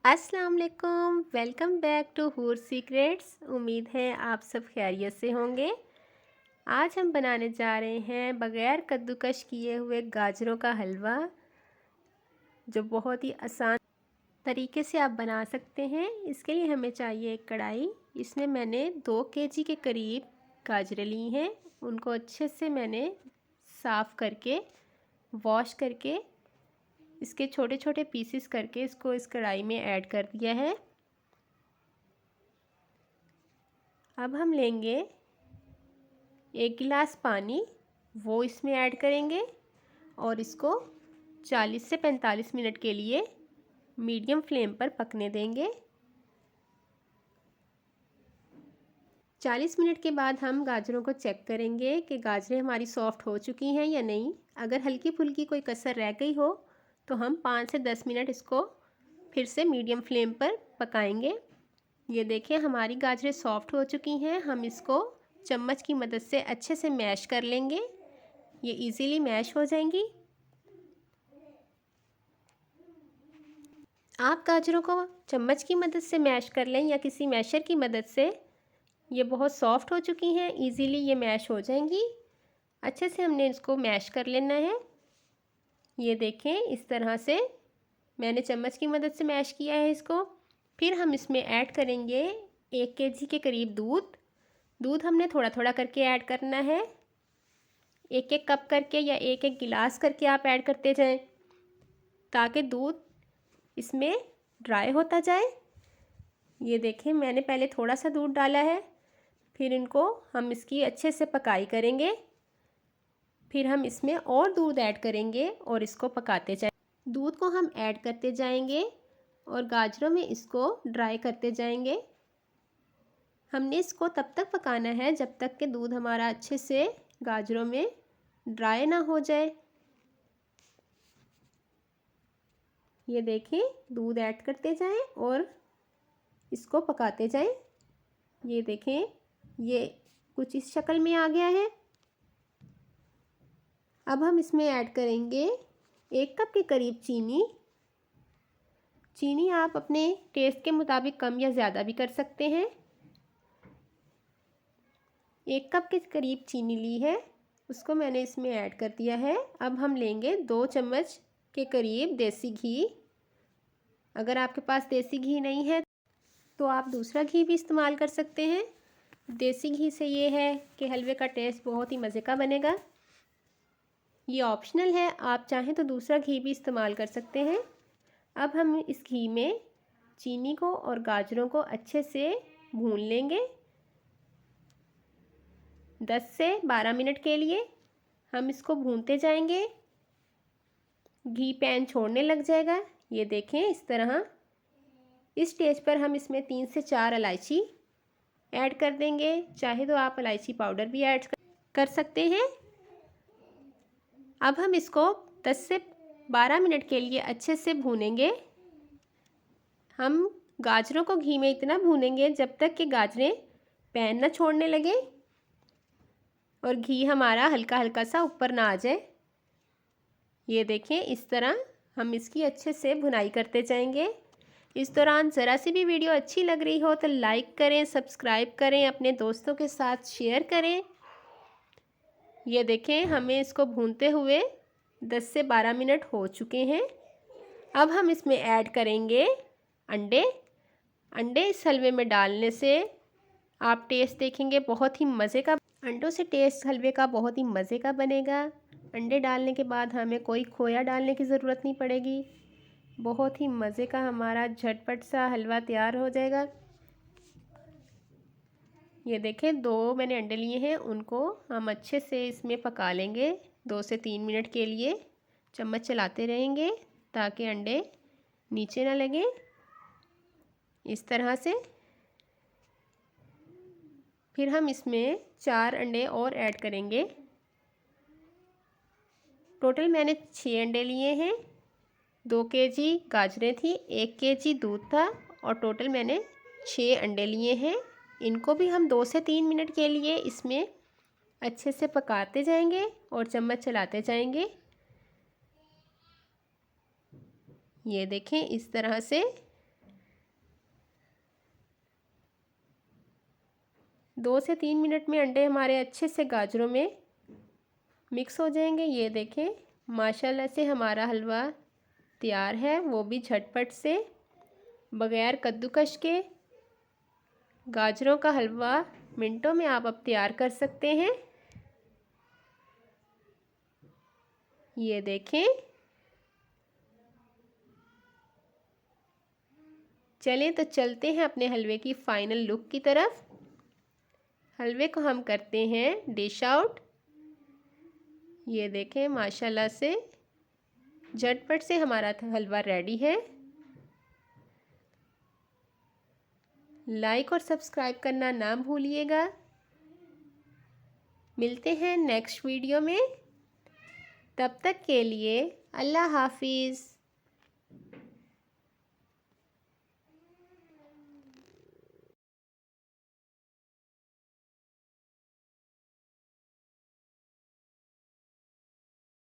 अस्सलाम वालेकुम, welcome back to हूर सीक्रेट्स। उम्मीद है आप सब खैरियत से होंगे। आज हम बनाने जा रहे हैं बग़ैर कद्दूकश किए हुए गाजरों का हलवा, जो बहुत ही आसान तरीके से आप बना सकते हैं। इसके लिए हमें चाहिए एक कढ़ाई। इसमें मैंने 2 केजी के करीब गाजरें ली हैं। उनको अच्छे से मैंने साफ़ करके वॉश करके इसके छोटे छोटे पीसेस करके इसको इस कढ़ाई में ऐड कर दिया है। अब हम लेंगे 1 गिलास पानी, वो इसमें ऐड करेंगे और इसको 40 से 45 मिनट के लिए मीडियम फ्लेम पर पकने देंगे। 40 मिनट के बाद हम गाजरों को चेक करेंगे कि गाजरें हमारी सॉफ़्ट हो चुकी हैं या नहीं। अगर हल्की फुल्की कोई कसर रह गई हो तो हम 5 से 10 मिनट इसको फिर से मीडियम फ्लेम पर पकाएंगे। ये देखें, हमारी गाजरें सॉफ़्ट हो चुकी हैं। हम इसको चम्मच की मदद से अच्छे से मैश कर लेंगे। ये इजीली मैश हो जाएंगी। आप गाजरों को चम्मच की मदद से मैश कर लें या किसी मैशर की मदद से। ये बहुत सॉफ़्ट हो चुकी हैं, इजीली ये मैश हो जाएंगी। अच्छे से हमने इसको मैश कर लेना है। ये देखें, इस तरह से मैंने चम्मच की मदद से मैश किया है इसको। फिर हम इसमें ऐड करेंगे 1 केजी के करीब दूध हमने थोड़ा थोड़ा करके ऐड करना है। एक एक कप करके या एक एक गिलास करके आप ऐड करते जाएं, ताकि दूध इसमें ड्राई होता जाए। ये देखें, मैंने पहले थोड़ा सा दूध डाला है। फिर इनको हम इसकी अच्छे से पकाई करेंगे। फिर हम इसमें और दूध ऐड करेंगे और इसको पकाते जाएं। दूध को हम ऐड करते जाएंगे और गाजरों में इसको ड्राई करते जाएंगे। हमने इसको तब तक पकाना है जब तक कि दूध हमारा अच्छे से गाजरों में ड्राई ना हो जाए। ये देखें, दूध ऐड करते जाएं और इसको पकाते जाएं। ये देखें, ये कुछ इस शक्ल में आ गया है। अब हम इसमें ऐड करेंगे 1 कप के करीब चीनी आप अपने टेस्ट के मुताबिक कम या ज़्यादा भी कर सकते हैं। 1 कप के करीब चीनी ली है, उसको मैंने इसमें ऐड कर दिया है। अब हम लेंगे 2 चम्मच के करीब देसी घी। अगर आपके पास देसी घी नहीं है तो आप दूसरा घी भी इस्तेमाल कर सकते हैं। देसी घी से ये है कि हलवे का टेस्ट बहुत ही मज़े का बनेगा। ये ऑप्शनल है, आप चाहें तो दूसरा घी भी इस्तेमाल कर सकते हैं। अब हम इस घी में चीनी को और गाजरों को अच्छे से भून लेंगे। 10 से 12 मिनट के लिए हम इसको भूनते जाएंगे। घी पैन छोड़ने लग जाएगा। ये देखें, इस तरह। इस स्टेज पर हम इसमें 3 से 4 इलायची ऐड कर देंगे। चाहे तो आप इलायची पाउडर भी ऐड कर सकते हैं। अब हम इसको 10 से 12 मिनट के लिए अच्छे से भूनेंगे। हम गाजरों को घी में इतना भूनेंगे जब तक कि गाजरें पैन ना छोड़ने लगे और घी हमारा हल्का हल्का सा ऊपर ना आ जाए। ये देखें, इस तरह हम इसकी अच्छे से भुनाई करते जाएंगे। इस दौरान ज़रा सी भी वीडियो अच्छी लग रही हो तो लाइक करें, सब्सक्राइब करें, अपने दोस्तों के साथ शेयर करें। ये देखें, हमें इसको भूनते हुए 10 से 12 मिनट हो चुके हैं। अब हम इसमें ऐड करेंगे अंडे इस हलवे में डालने से आप टेस्ट देखेंगे बहुत ही मज़े का। अंडों से टेस्ट हलवे का बहुत ही मज़े का बनेगा। अंडे डालने के बाद हमें कोई खोया डालने की ज़रूरत नहीं पड़ेगी। बहुत ही मज़े का हमारा झटपट सा हलवा तैयार हो जाएगा। ये देखें, 2 मैंने अंडे लिए हैं, उनको हम अच्छे से इसमें पका लेंगे 2 से 3 मिनट के लिए। चम्मच चलाते रहेंगे ताकि अंडे नीचे ना लगे। इस तरह से फिर हम इसमें 4 अंडे और ऐड करेंगे। टोटल मैंने 6 अंडे लिए हैं। 2 केजी गाजरें थी, 1 केजी दूध था और टोटल मैंने 6 अंडे लिए हैं। इनको भी हम 2 से 3 मिनट के लिए इसमें अच्छे से पकाते जाएंगे और चम्मच चलाते जाएंगे। ये देखें, इस तरह से 2 से 3 मिनट में अंडे हमारे अच्छे से गाजरों में मिक्स हो जाएंगे। ये देखें माशाल्लाह से हमारा हलवा तैयार है, वो भी झटपट से, बगैर कद्दूकश के। गाजरों का हलवा मिनटों में आप अब तैयार कर सकते हैं। ये देखें। चलें तो चलते हैं अपने हलवे की फाइनल लुक की तरफ। हलवे को हम करते हैं डिश आउट। ये देखें माशाल्लाह से झटपट से हमारा हलवा रेडी है। लाइक और सब्सक्राइब करना ना भूलिएगा। मिलते हैं नेक्स्ट वीडियो में, तब तक के लिए अल्लाह हाफिज़।